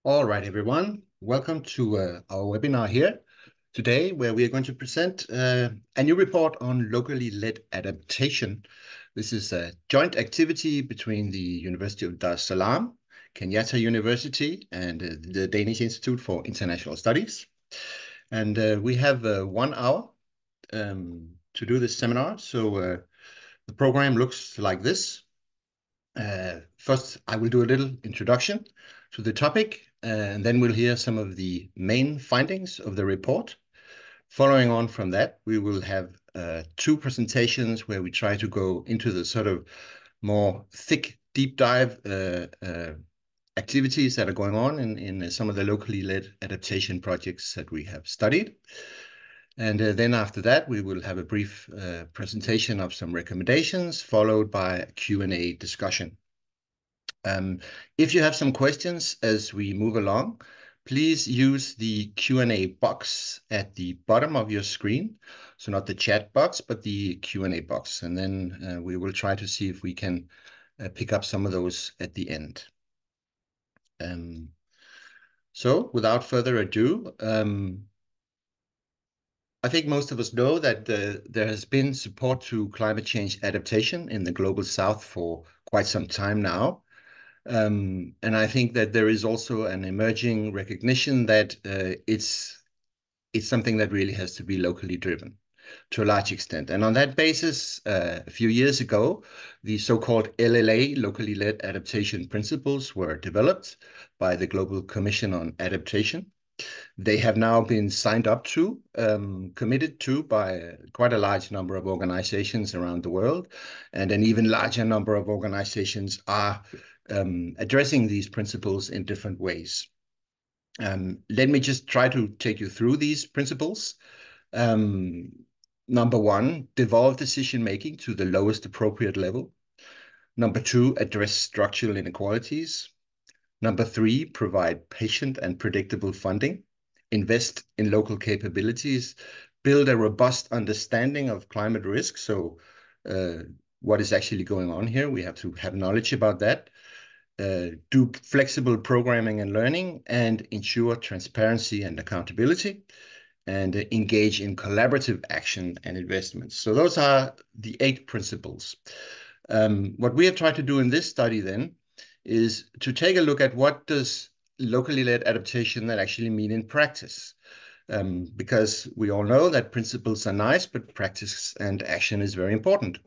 All right, everyone. Welcome to our webinar here today, where we are going to present a new report on locally led adaptation. This is a joint activity between the University of Dar es Salaam, Kenyatta University, and the Danish Institute for International Studies. And we have 1 hour to do this seminar. So the program looks like this. First, I will do a little introduction to the topic, and then we'll hear some of the main findings of the report. Following on from that, we will have 2 presentations where we try to go into the sort of more thick, deep dive activities that are going on in some of the locally led adaptation projects that we have studied. And then after that, we will have a brief presentation of some recommendations, followed by a Q&A discussion. If you have some questions as we move along, please use the Q&A box at the bottom of your screen. So not the chat box, but the Q&A box. And then we will try to see if we can pick up some of those at the end. So without further ado, I think most of us know that there has been support to climate change adaptation in the global south for quite some time now. And I think that there is also an emerging recognition that it's something that really has to be locally driven to a large extent. And on that basis, a few years ago, the so-called LLA, locally led adaptation principles, were developed by the Global Commission on Adaptation. They have now been signed up to, committed to by quite a large number of organizations around the world, and an even larger number of organizations are addressing these principles in different ways. Let me just try to take you through these principles. Number 1, devolve decision-making to the lowest appropriate level. Number 2, address structural inequalities. Number 3, provide patient and predictable funding. Invest in local capabilities. Build a robust understanding of climate risk. So what is actually going on here? We have to have knowledge about that. Do flexible programming and learning, and ensure transparency and accountability, and engage in collaborative action and investments. So those are the 8 principles. What we have tried to do in this study then is to take a look at what does locally led adaptation that actually mean in practice. Because we all know that principles are nice, but practice and action is very important.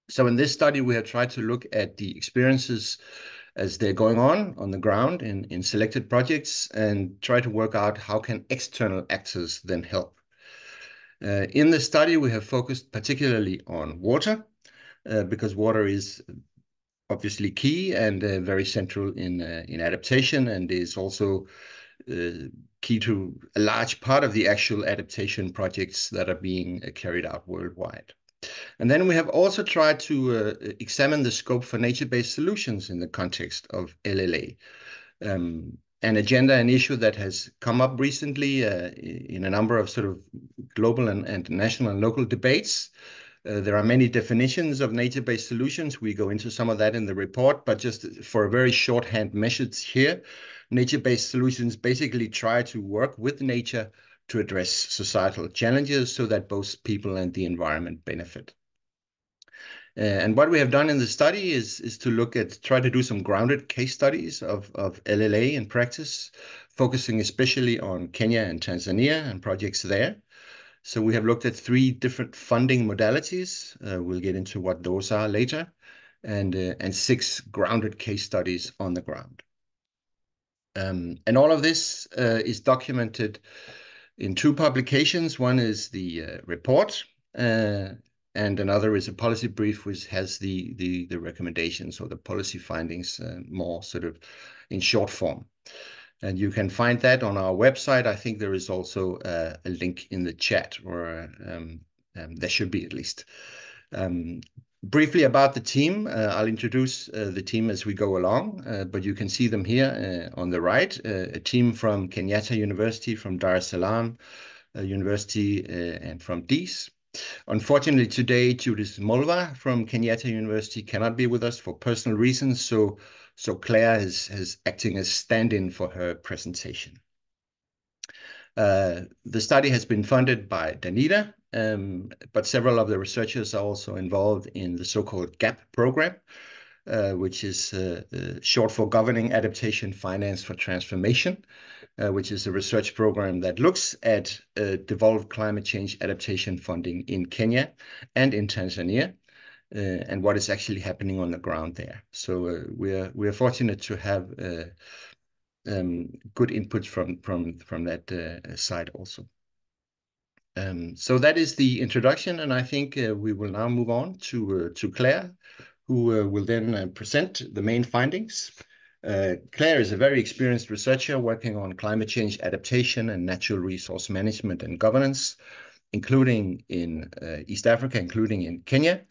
So in this study, we have tried to look at the experiences as they're going on the ground in selected projects, and try to work out how can external actors then help. In the study, we have focused particularly on water, because water is obviously key and very central in adaptation, and is also key to a large part of the actual adaptation projects that are being carried out worldwide. And then we have also tried to examine the scope for nature-based solutions in the context of LLA, an agenda and issue that has come up recently in a number of sort of global and national and local debates. There are many definitions of nature-based solutions. We go into some of that in the report, but just for a very shorthand measures here, nature-based solutions basically try to work with nature to address societal challenges so that both people and the environment benefit. And what we have done in the study is to try to do some grounded case studies of LLA in practice, focusing especially on Kenya and Tanzania and projects there. So we have looked at 3 different funding modalities. We'll get into what those are later, and 6 grounded case studies on the ground. And all of this is documented in 2 publications. One is the report, and another is a policy brief, which has the recommendations or the policy findings more sort of in short form. And you can find that on our website. I think there is also a link in the chat, or there should be at least. Briefly about the team, I'll introduce the team as we go along, but you can see them here on the right, a team from Kenyatta University, from Dar es Salaam University, and from DIIS. Unfortunately, today, Judith Mulva from Kenyatta University cannot be with us for personal reasons, so So Claire is acting as stand-in for her presentation. The study has been funded by DANITA, but several of the researchers are also involved in the so-called GAP program, which is short for Governing Adaptation Finance for Transformation, which is a research program that looks at devolved climate change adaptation funding in Kenya and in Tanzania, and what is actually happening on the ground there. So we're fortunate to have good input from that side also. So that is the introduction, and I think we will now move on to Claire, who will then present the main findings. Claire is a very experienced researcher working on climate change adaptation and natural resource management and governance, including in East Africa, including in Kenya.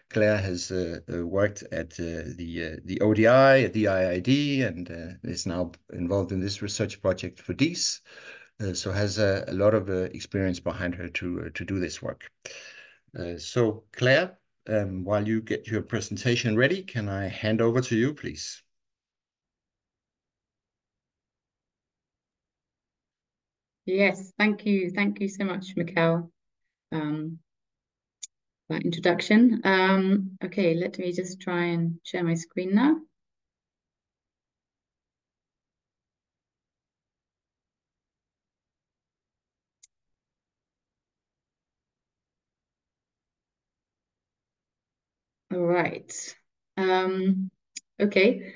Claire has worked at the ODI, at the DIIS, and is now involved in this research project for DIIS. So has a lot of experience behind her to do this work. So Claire, while you get your presentation ready, can I hand over to you, please? Yes, thank you. Thank you so much, Mikkel, that introduction. Okay, let me just try and share my screen now. All right. Okay.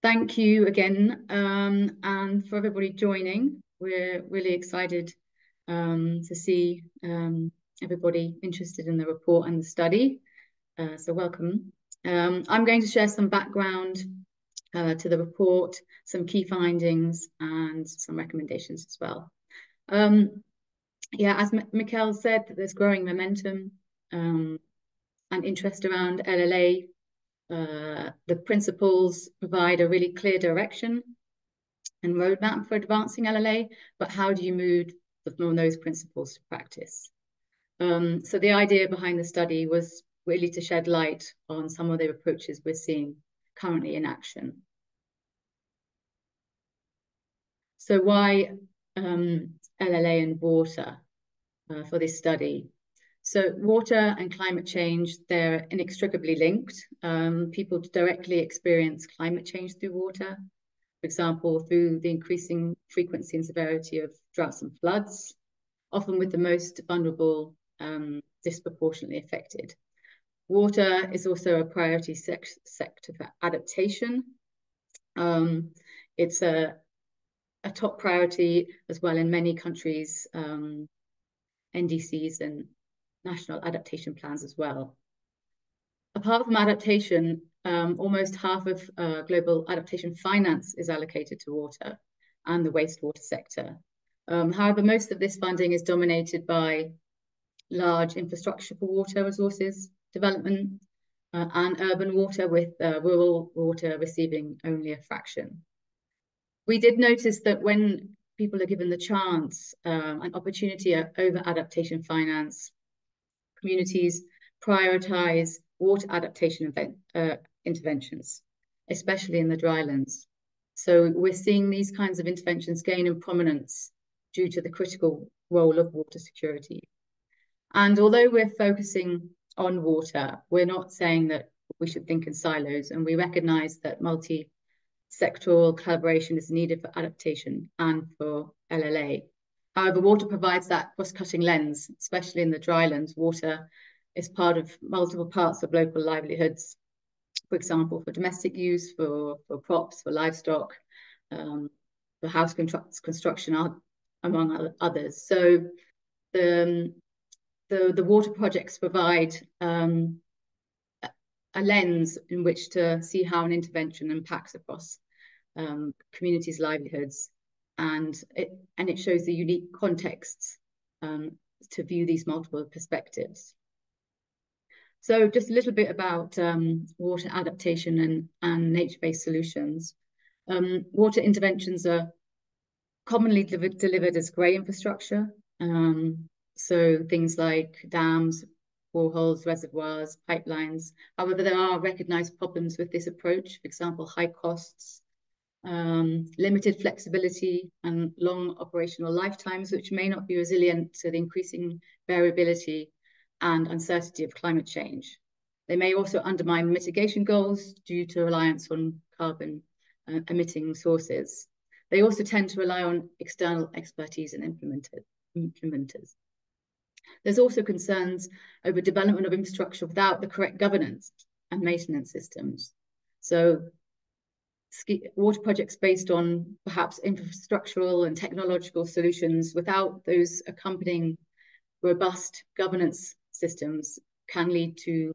Thank you again, and for everybody joining. We're really excited to see everybody interested in the report and the study. So welcome. I'm going to share some background to the report, some key findings, and some recommendations as well. Yeah, as Mikkel said, there's growing momentum and interest around LLA. The principles provide a really clear direction and roadmap for advancing LLA, but how do you move from those principles to practice? So the idea behind the study was really to shed light on some of the approaches we're seeing currently in action. So why LLA and water for this study? So water and climate change, they're inextricably linked. People directly experience climate change through water, for example, through the increasing frequency and severity of droughts and floods, often with the most vulnerable disproportionately affected. Water is also a priority sector for adaptation. It's a top priority as well in many countries, NDCs and national adaptation plans as well. Apart from adaptation, almost half of global adaptation finance is allocated to water and the wastewater sector. However, most of this funding is dominated by large infrastructure for water resources development and urban water, with rural water receiving only a fraction. We did notice that when people are given the chance and opportunity over adaptation finance, communities prioritize water adaptation interventions, especially in the drylands. So we're seeing these kinds of interventions gain in prominence due to the critical role of water security. And although we're focusing on water, we're not saying that we should think in silos, and we recognize that multi-sectoral collaboration is needed for adaptation and for LLA. However, water provides that cross-cutting lens, especially in the drylands. Water is part of multiple parts of local livelihoods, for example, for domestic use, for crops, for livestock, for house construction, among others. So the water projects provide a lens in which to see how an intervention impacts across communities' livelihoods, and it shows the unique contexts to view these multiple perspectives. So just a little bit about water adaptation and nature-based solutions. Water interventions are commonly delivered as grey infrastructure. So things like dams, boreholes, reservoirs, pipelines. However, there are recognized problems with this approach, for example, high costs, limited flexibility and long operational lifetimes, which may not be resilient to the increasing variability and uncertainty of climate change. They may also undermine mitigation goals due to reliance on carbon emitting sources. They also tend to rely on external expertise and implementers. There's also concerns over development of infrastructure without the correct governance and maintenance systems. So water projects based on perhaps infrastructural and technological solutions without those accompanying robust governance systems can lead to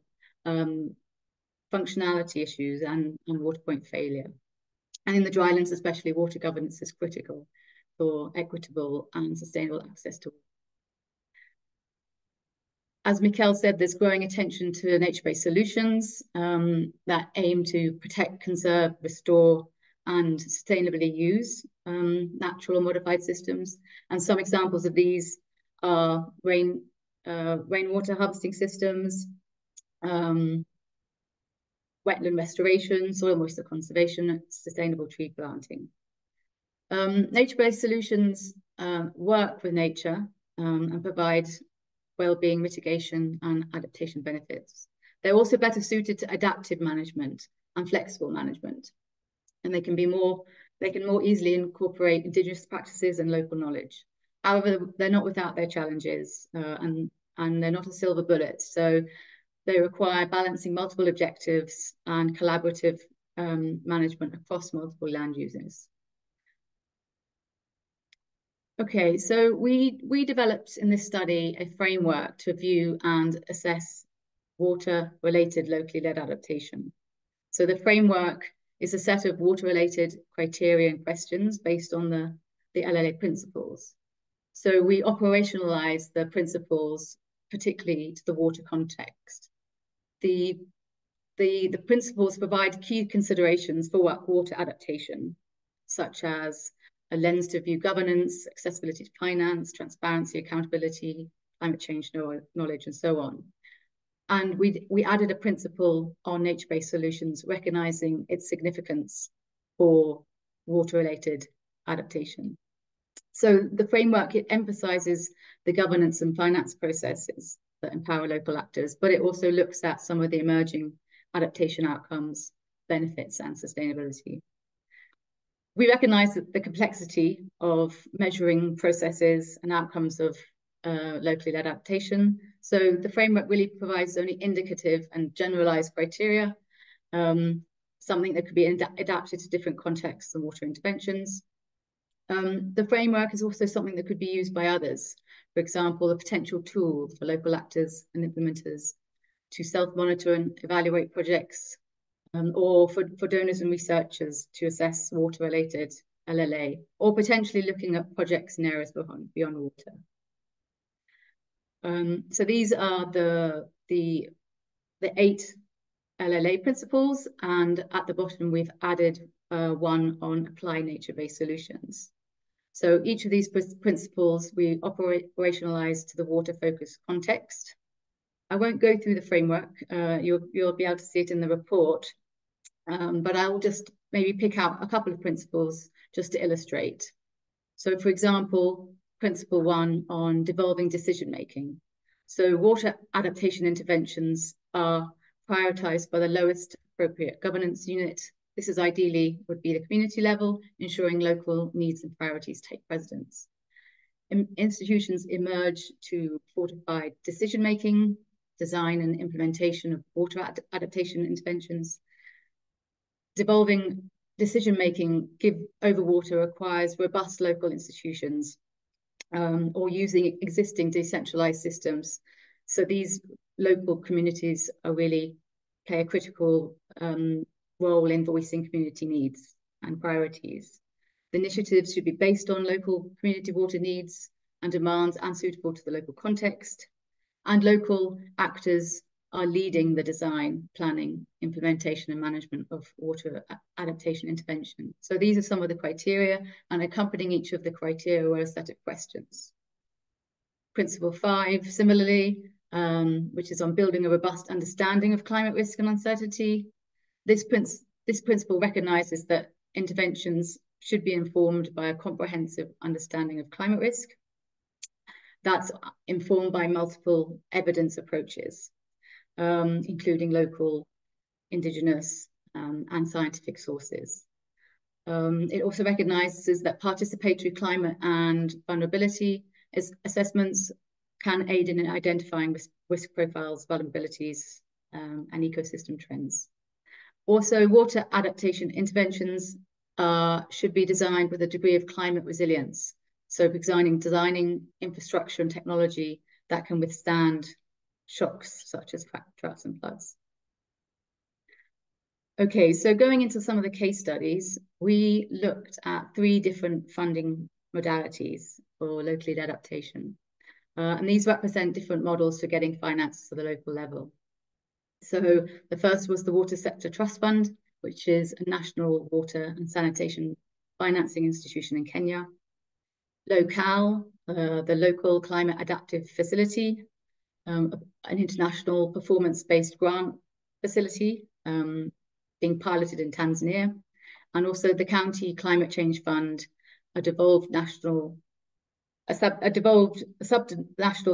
functionality issues and water point failure. And in the drylands, especially, water governance is critical for equitable and sustainable access to water. As Mikkel said, there's growing attention to nature-based solutions that aim to protect, conserve, restore, and sustainably use natural or modified systems. And some examples of these are rainwater harvesting systems, wetland restoration, soil moisture conservation, sustainable tree planting. Nature-based solutions work with nature and provide well-being, mitigation, and adaptation benefits. They're also better suited to adaptive management and flexible management, and they can more easily incorporate indigenous practices and local knowledge. However, they're not without their challenges, and they're not a silver bullet. So they require balancing multiple objectives and collaborative management across multiple land uses. Okay, so we developed in this study a framework to view and assess water-related locally led adaptation. So the framework is a set of water-related criteria and questions based on the LLA principles. So we operationalize the principles, particularly to the water context. The principles provide key considerations for water adaptation, such as a lens to view governance, accessibility to finance, transparency, accountability, climate change knowledge, and so on. And we added a principle on nature-based solutions, recognizing its significance for water-related adaptation. So the framework, it emphasizes the governance and finance processes that empower local actors, but it also looks at some of the emerging adaptation outcomes, benefits, and sustainability. We recognize the complexity of measuring processes and outcomes of locally led adaptation. So the framework really provides only indicative and generalized criteria, something that could be adapted to different contexts and water interventions. The framework is also something that could be used by others. For example, a potential tool for local actors and implementers to self-monitor and evaluate projects, or for donors and researchers to assess water-related LLA, or potentially looking at projects in areas beyond water. So these are the 8 LLA principles, and at the bottom we've added one on apply nature-based solutions. So each of these principles we operationalize to the water-focused context. I won't go through the framework. You'll be able to see it in the report, but I'll just maybe pick out a couple of principles just to illustrate. So for example, principle 1 on devolving decision-making. So water adaptation interventions are prioritized by the lowest appropriate governance unit. This is ideally would be the community level, ensuring local needs and priorities take precedence. Institutions emerge to fortify decision-making, design and implementation of water adaptation interventions. Devolving decision-making over water requires robust local institutions or using existing decentralized systems. So these local communities are really play a critical role in voicing community needs and priorities. The initiatives should be based on local community water needs and demands and suitable to the local context. And local actors are leading the design, planning, implementation and management of water adaptation intervention. So these are some of the criteria, and accompanying each of the criteria were a set of questions. Principle 5, similarly, which is on building a robust understanding of climate risk and uncertainty. This principle recognises that interventions should be informed by a comprehensive understanding of climate risk that's informed by multiple evidence approaches, including local, indigenous, and scientific sources. It also recognises that participatory climate and vulnerability assessments can aid in identifying risk profiles, vulnerabilities, and ecosystem trends. Also, water adaptation interventions should be designed with a degree of climate resilience. So designing infrastructure and technology that can withstand shocks such as droughts and floods. Okay, so going into some of the case studies, we looked at 3 different funding modalities for local lead adaptation. And these represent different models for getting finance to the local level. So the first was the Water Sector Trust Fund, which is a national water and sanitation financing institution in Kenya. LOCAL, the Local Climate Adaptive Facility, an international performance-based grant facility being piloted in Tanzania, and also the County Climate Change Fund, a subnational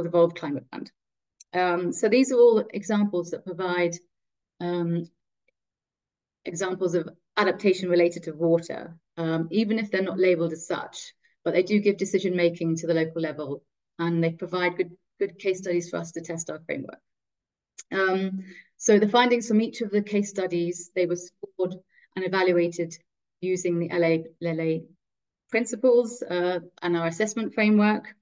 devolved climate fund. So these are all examples that provide examples of adaptation related to water, even if they're not labelled as such, but they do give decision making to the local level, and they provide good case studies for us to test our framework. So the findings from each of the case studies, they were scored and evaluated using the LA principles and our assessment framework.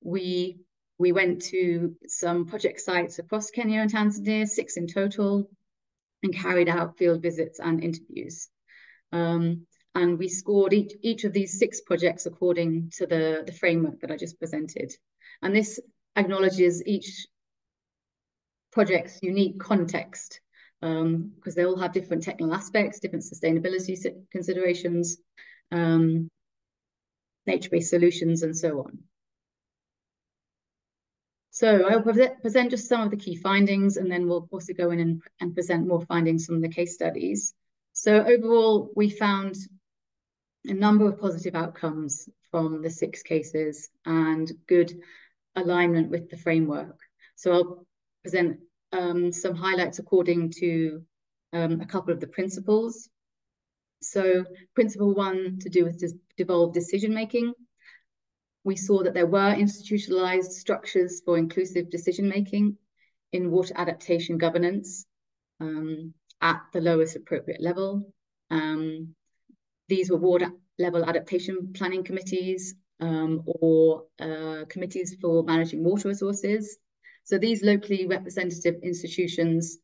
We went to some project sites across Kenya and Tanzania, 6 in total, and carried out field visits and interviews. And we scored each of these 6 projects according to the framework that I just presented. And this acknowledges each project's unique context, because they all have different technical aspects, different sustainability considerations, nature-based solutions, and so on. So I'll present just some of the key findings, and then we'll also go in and present more findings from the case studies. So overall, we found a number of positive outcomes from the 6 cases and good alignment with the framework. So I'll present some highlights according to a couple of the principles. So principle 1, to do with devolved decision-making. We saw that there were institutionalized structures for inclusive decision-making in water adaptation governance at the lowest appropriate level. These were water level adaptation planning committees or committees for managing water resources. So these locally representative institutions,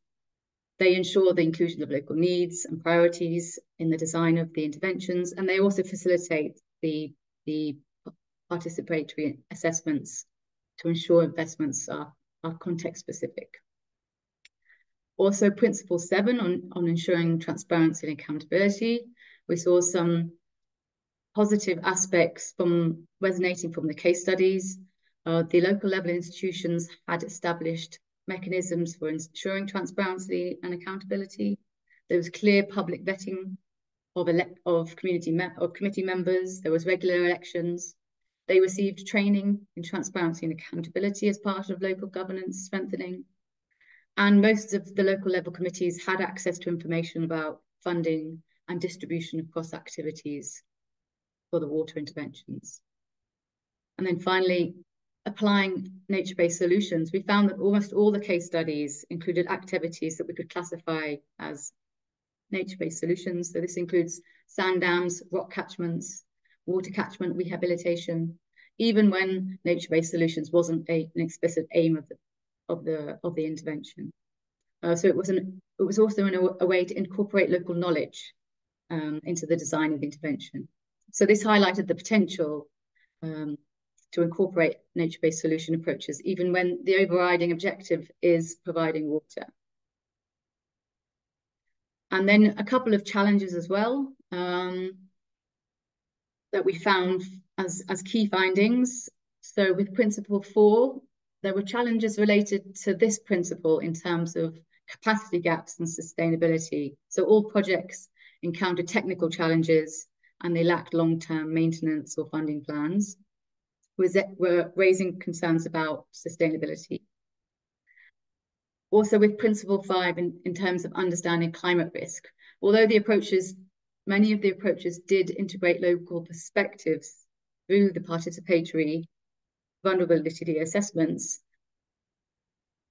they ensure the inclusion of local needs and priorities in the design of the interventions, and they also facilitate the participatory assessments to ensure investments are context specific. Also, principle 7 on ensuring transparency and accountability. We saw some positive aspects resonating from the case studies. The local level institutions had established mechanisms for ensuring transparency and accountability. There was clear public vetting of committee members. There was regular elections. They received training in transparency and accountability as part of local governance strengthening. And most of the local level committees had access to information about funding and distribution across activities for the water interventions. And then finally, applying nature-based solutions, we found that almost all the case studies included activities that we could classify as nature-based solutions. So this includes sand dams, rock catchments, water catchment rehabilitation, even when nature-based solutions wasn't an explicit aim of the intervention. So it was also a way to incorporate local knowledge into the design of the intervention. So this highlighted the potential to incorporate nature-based solution approaches, even when the overriding objective is providing water. And then a couple of challenges as well that we found as key findings. So with principle 4, there were challenges related to this principle in terms of capacity gaps and sustainability. So all projects encountered technical challenges and they lacked long-term maintenance or funding plans, were raising concerns about sustainability. Also with Principle 5, in terms of understanding climate risk, although many of the approaches did integrate local perspectives through the participatory vulnerability assessments,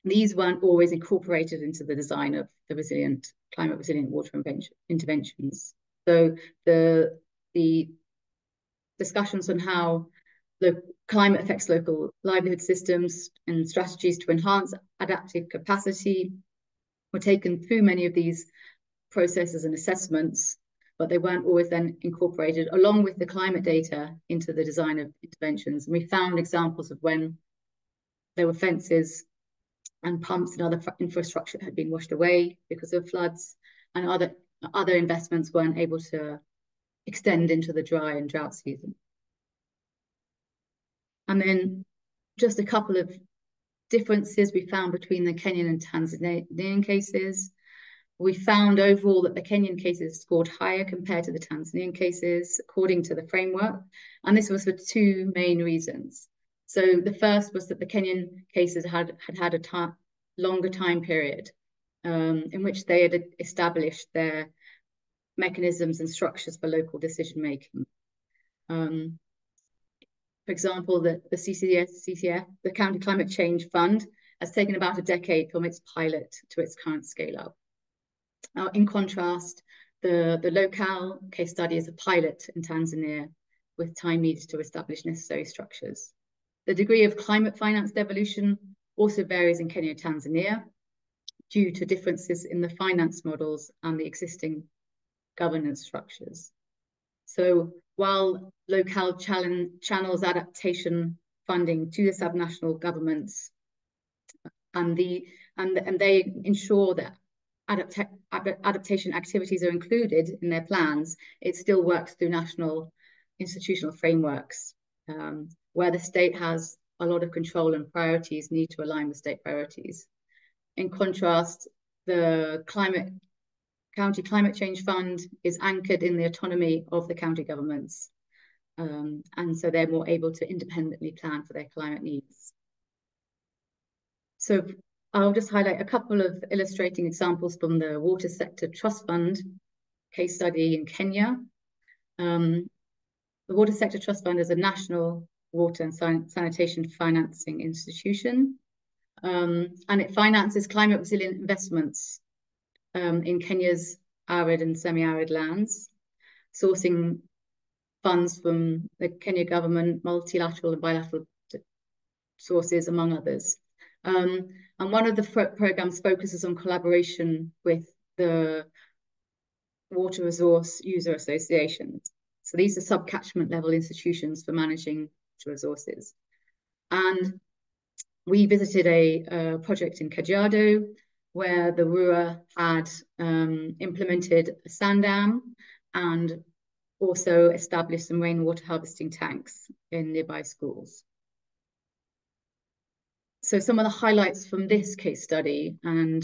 these weren't always incorporated into the design of the climate resilient water interventions. So the discussions on how the climate affects local livelihood systems and strategies to enhance adaptive capacity were taken through many of these processes and assessments, but they weren't always then incorporated along with the climate data into the design of interventions. And we found examples of when there were fences and pumps and other infrastructure had been washed away because of floods, and other investments weren't able to extend into the dry and drought season. And then just a couple of differences we found between the Kenyan and Tanzanian cases. We found overall that the Kenyan cases scored higher compared to the Tanzanian cases, according to the framework. And this was for two main reasons. So the first was that the Kenyan cases had a longer time period in which they had established their mechanisms and structures for local decision making. For example, the CCCF, the County Climate Change Fund, has taken about a decade from its pilot to its current scale up. In contrast, the locale case study is a pilot in Tanzania with time needed to establish necessary structures. The degree of climate finance devolution also varies in Kenya and Tanzania due to differences in the finance models and the existing governance structures. So while locale channels adaptation funding to the subnational governments and they ensure that adaptation activities are included in their plans, it still works through national institutional frameworks where the state has a lot of control and priorities need to align with state priorities. In contrast, the County Climate Change Fund is anchored in the autonomy of the county governments. And so they're more able to independently plan for their climate needs. So I'll just highlight a couple of illustrating examples from the Water Sector Trust Fund case study in Kenya. The Water Sector Trust Fund is a national water and sanitation financing institution. And it finances climate resilient investments in Kenya's arid and semi-arid lands, sourcing funds from the Kenya government, multilateral and bilateral sources, among others. And one of the programs focuses on collaboration with the water resource user associations. So these are sub-catchment level institutions for managing water resources. And we visited a project in Kajiado where the RUA had implemented a sand dam and also established some rainwater harvesting tanks in nearby schools. So some of the highlights from this case study and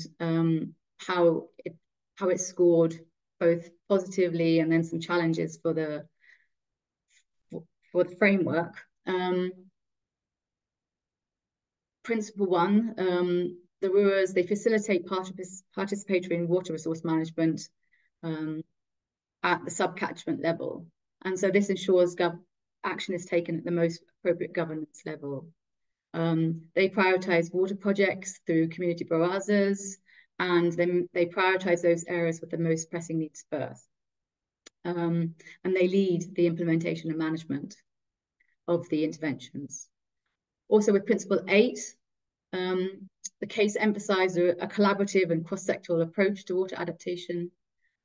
how it scored both positively and then some challenges for the framework. Principle 1, the RUAs, they facilitate participatory in water resource management at the sub-catchment level. And so this ensures action is taken at the most appropriate governance level. They prioritize water projects through community barazas, and then they prioritize those areas with the most pressing needs first. And they lead the implementation and management of the interventions. Also with Principle 8, the case emphasized a collaborative and cross-sectoral approach to water adaptation.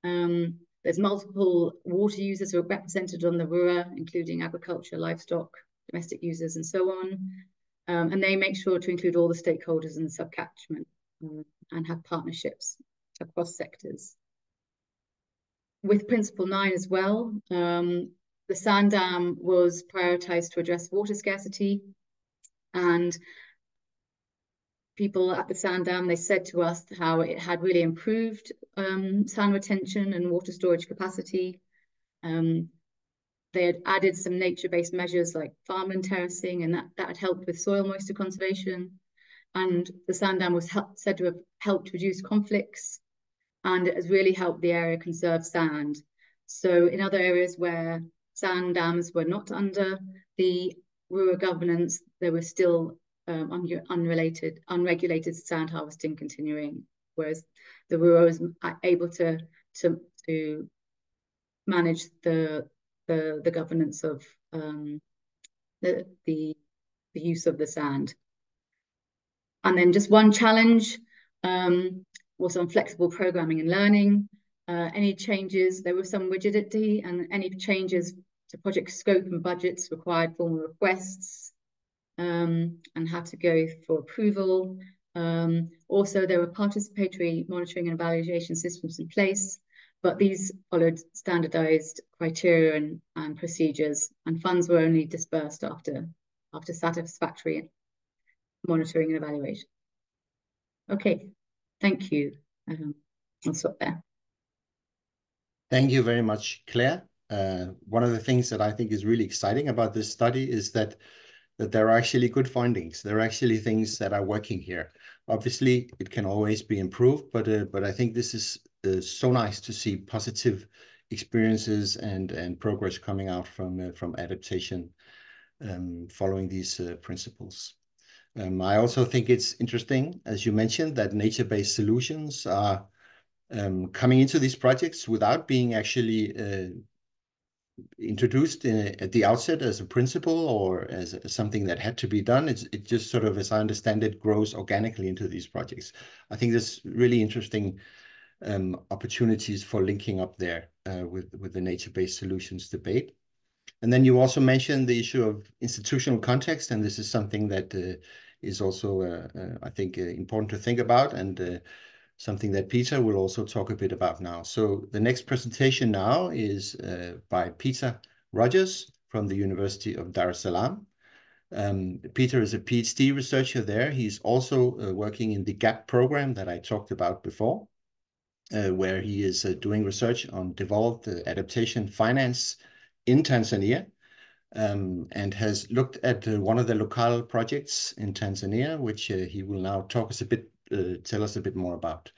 There's multiple water users who are represented on the RUA, including agriculture, livestock, domestic users, and so on. And they make sure to include all the stakeholders in the sub-catchment and have partnerships across sectors. With Principle 9 as well, the sand dam was prioritized to address water scarcity, and people at the sand dam, they said to us how it had really improved sand retention and water storage capacity. They had added some nature-based measures like farmland terracing, and that had helped with soil moisture conservation. And the sand dam was said to have helped reduce conflicts, and it has really helped the area conserve sand. So in other areas where sand dams were not under the rural governance, there was still unregulated sand harvesting continuing, whereas the rural is able to manage the governance of the use of the sand. And then just one challenge was on flexible programming and learning. Any changes, there was some rigidity, and any changes to project scope and budgets required formal requests and had to go for approval. Also, there were participatory monitoring and evaluation systems in place, but these followed standardized criteria and procedures, and funds were only dispersed after satisfactory monitoring and evaluation. Okay, thank you. I'll stop there. Thank you very much, Claire. One of the things that I think is really exciting about this study is that there are actually good findings. There are actually things that are working here. Obviously, it can always be improved, but I think this is so nice to see positive experiences and progress coming out from adaptation following these principles. I also think it's interesting, as you mentioned, that nature-based solutions are coming into these projects without being actually introduced at the outset as a principle or as something that had to be done. It just sort of, as I understand it, grows organically into these projects. I think there's really interesting opportunities for linking up there with the nature-based solutions debate. And then you also mentioned the issue of institutional context, and this is something that is also, I think, important to think about, and something that Peter will also talk a bit about now. So the next presentation now is by Peter Rogers from the University of Dar es Salaam. Peter is a PhD researcher there. He's also working in the GAP program that I talked about before, where he is doing research on devolved adaptation finance in Tanzania, and has looked at one of the local projects in Tanzania, which he will now tell us a bit more about.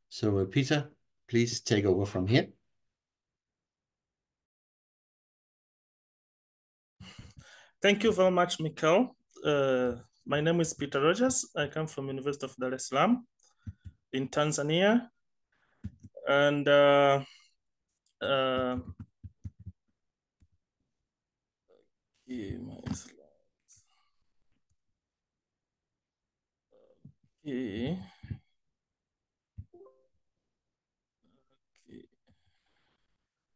So Peter, please take over from here. Thank you very much, Mikkel. My name is Peter Rogers. I come from University of Dar es Salaam in Tanzania. And my slides. Okay.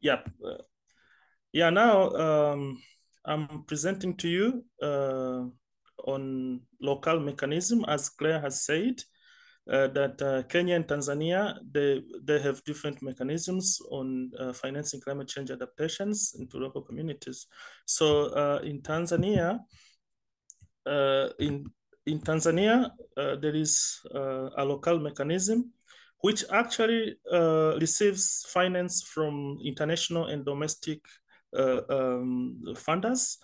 Yep. Yeah, now I'm presenting to you on local mechanism, as Claire has said, that Kenya and Tanzania, they have different mechanisms on financing climate change adaptations into local communities. So in Tanzania, there is a local mechanism which actually receives finance from international and domestic funders,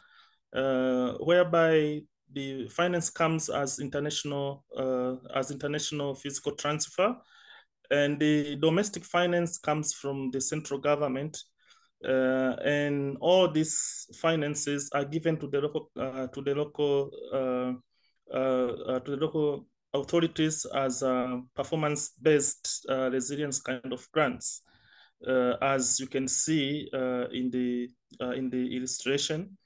whereby the finance comes as international physical transfer, and the domestic finance comes from the central government, and all these finances are given to the local authorities as performance-based resilience kind of grants, as you can see in the illustration.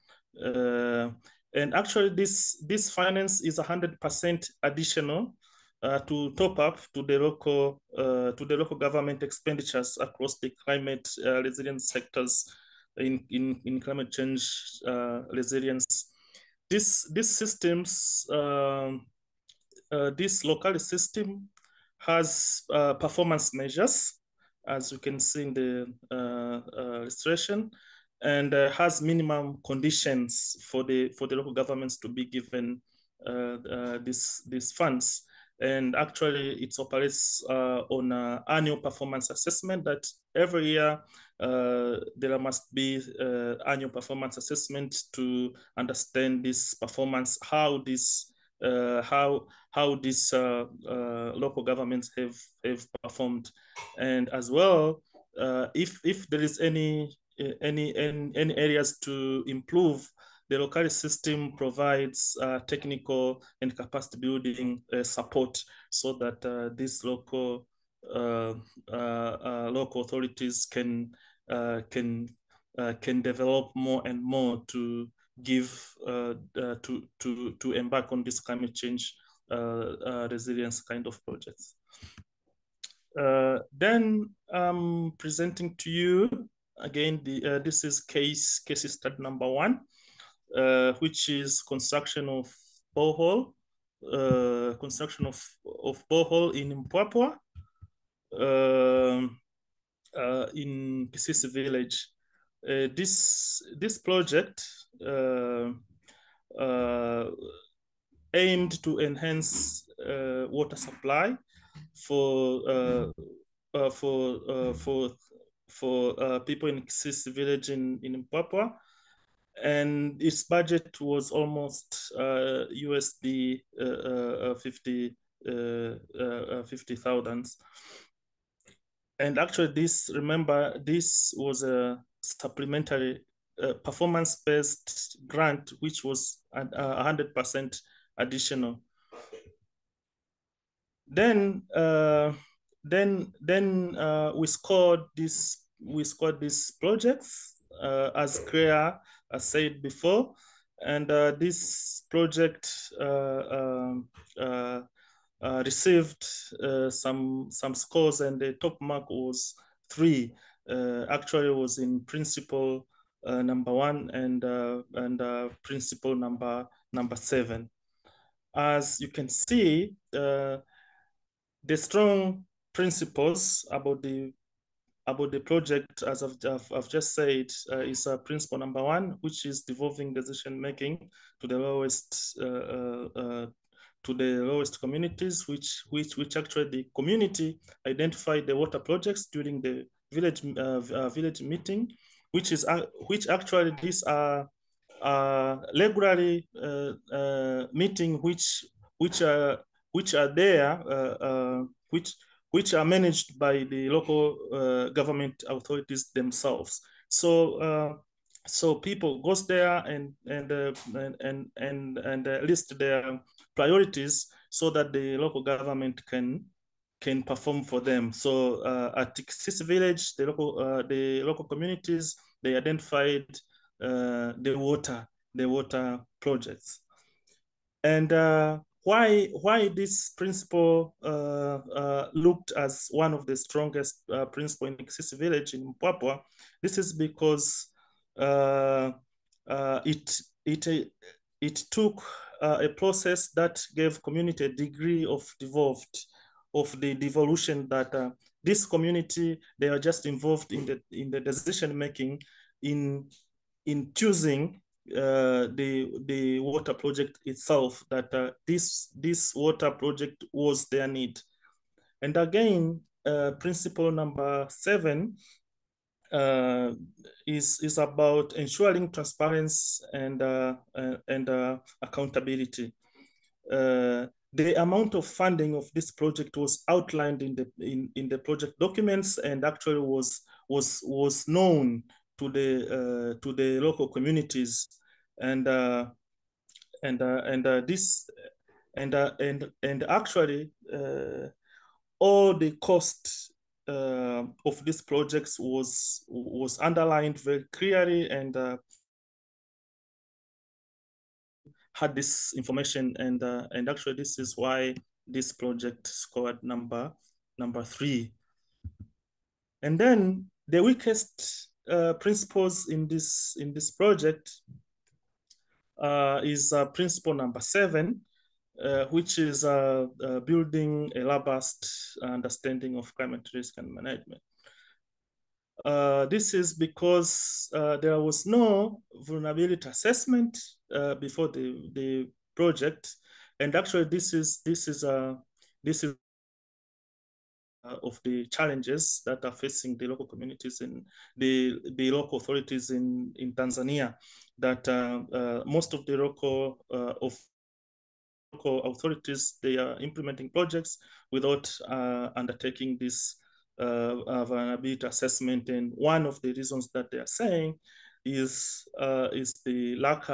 And actually, this finance is 100% additional to top up to the local government expenditures across the climate resilience sectors in climate change resilience. These systems, this local system has performance measures, as you can see in the illustration, and has minimum conditions for the local governments to be given these funds. And actually it operates on an annual performance assessment that every year there must be annual performance assessment to understand this performance, how these local governments have performed, and as well if there is any areas to improve. The local system provides technical and capacity building support so that these local authorities can develop more and more to give to embark on this climate change resilience kind of projects. Then I'm presenting to you again this is case study number 1. Which is construction of borehole, in Mpwapwa, in Kisese village. This project aimed to enhance water supply for people in Kisese village in Mpwapwa. And its budget was almost USD 50,000. And actually, this was a supplementary performance-based grant, which was 100% additional. Then we scored these projects as Claire said before, and this project received some scores, and the top mark was 3. Actually, it was in principle number 1 and principle number 7. As you can see, the strong principles about the project, as I've just said, is principle number 1, which is devolving decision making to the lowest communities, which actually the community identified the water projects during the village meeting, which actually these are regularly meeting which are there which are managed by the local government authorities themselves. So people goes there and list their priorities so that the local government can perform for them. So at Kisese village, the local communities, they identified the water projects. And why this principle looked as one of the strongest principles in Kisese village in Mpwapwa? This is because it took a process that gave community a degree of the devolution, that this community, they are just involved in the decision making in choosing the water project itself, that this water project was their need. And again, principle number 7 is about ensuring transparency and accountability. The amount of funding of this project was outlined in the project documents, and actually was known to the local communities, and actually all the cost of these projects was underlined very clearly, and had this information, and actually this is why this project scored number 3. And then the weakest principles in this project is principle number 7, which is building a robust understanding of climate risk and management. This is because there was no vulnerability assessment before the project, and actually this is this is of the challenges that are facing the local communities and the local authorities in Tanzania, that most of the local authorities, they are implementing projects without undertaking this vulnerability assessment. And one of the reasons that they are saying is the lack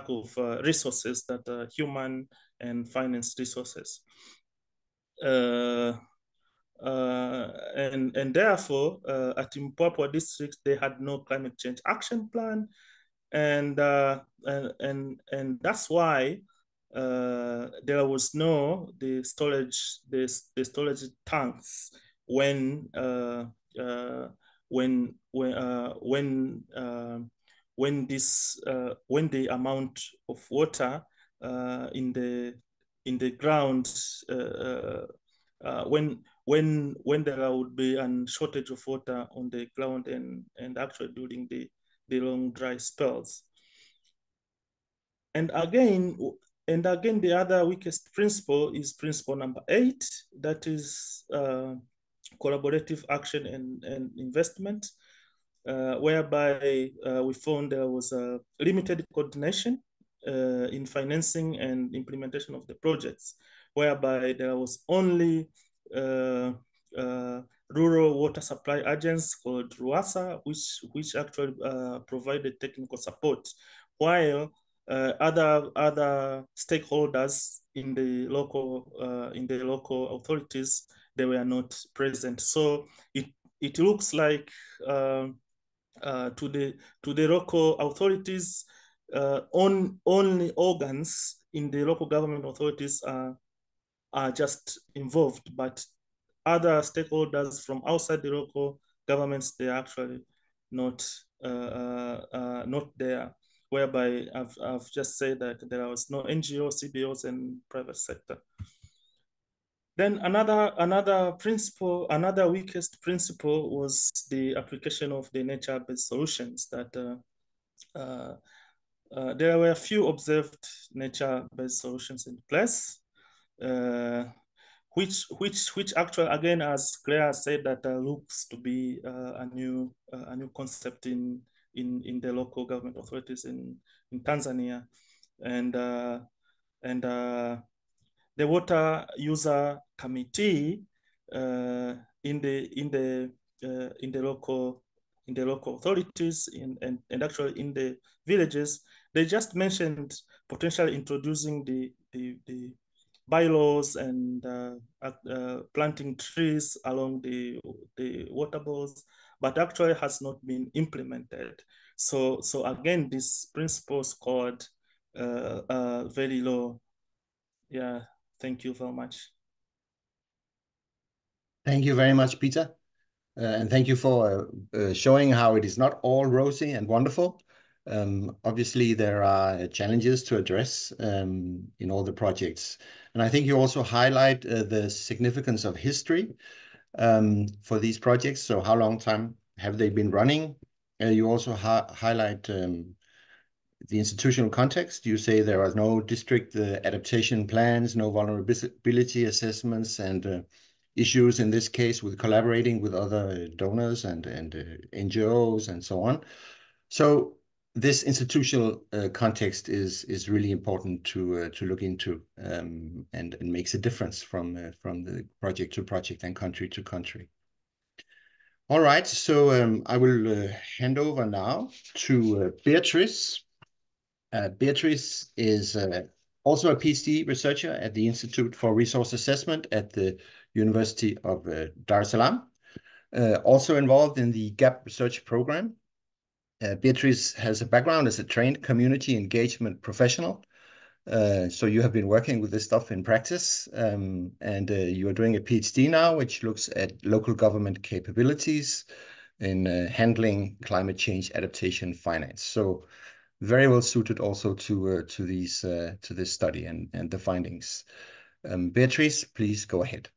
of resources, that human and finance resources. And therefore, at Mpwapwa district, they had no climate change action plan, and that's why there was no the storage tanks when the amount of water in the ground when there would be a shortage of water on the ground and actually during the long dry spells. And again, the other weakest principle is principle number 8, that is collaborative action and investment, whereby we found there was a limited coordination in financing and implementation of the projects, whereby there was only rural water supply agents called RUWASA, which actually provided technical support, while other stakeholders in the local authorities, they were not present. So it looks like to the local authorities, only organs in the local government authorities are just involved, but other stakeholders from outside the local governments, they are actually not there. Whereby I've just said that there was no NGO, CBOs, and private sector. Then another principle, another weakest principle, was the application of the nature-based solutions. That there were a few observed nature-based solutions in place, which actually, again, as Claire said, that looks to be a new concept in the local government authorities in Tanzania, and the water user committee in the local authorities and actually in the villages, they just mentioned potentially introducing the bylaws and planting trees along the water bores, but actually has not been implemented. So again, this principle scored very low. Yeah, thank you very much. Thank you very much, Peter. And thank you for showing how it is not all rosy and wonderful. Obviously, there are challenges to address in all the projects. And I think you also highlight the significance of history for these projects. So how long time have they been running? You also highlight the institutional context. You say there are no district adaptation plans, no vulnerability assessments, and issues in this case with collaborating with other donors and NGOs and so on. So this institutional context is really important to look into and makes a difference from the project to project and country to country. All right, so I will hand over now to Beatrice. Beatrice is also a PhD researcher at the Institute for Resource Assessment at the University of Dar es Salaam, also involved in the GAP research program. Beatrice has a background as a trained community engagement professional. So you have been working with this stuff in practice, and you are doing a PhD now, which looks at local government capabilities in handling climate change adaptation finance. So very well suited also to this study and the findings. Beatrice, please go ahead.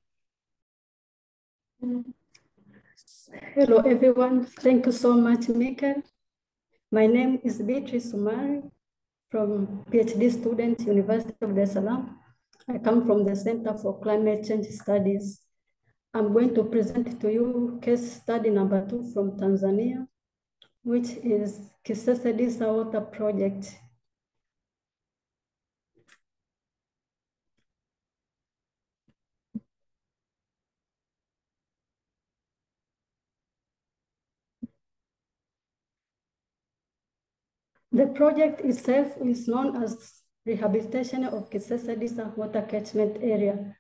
Hello, everyone. Thank you so much, Mikkel. My name is Beatrice Sumari from PhD student, University of Dar es Salaam. I come from the Center for Climate Change Studies. I'm going to present to you case study number 2 from Tanzania, which is Kisese Dissa water project. The project itself is known as rehabilitation of Kisese Dissa water catchment area.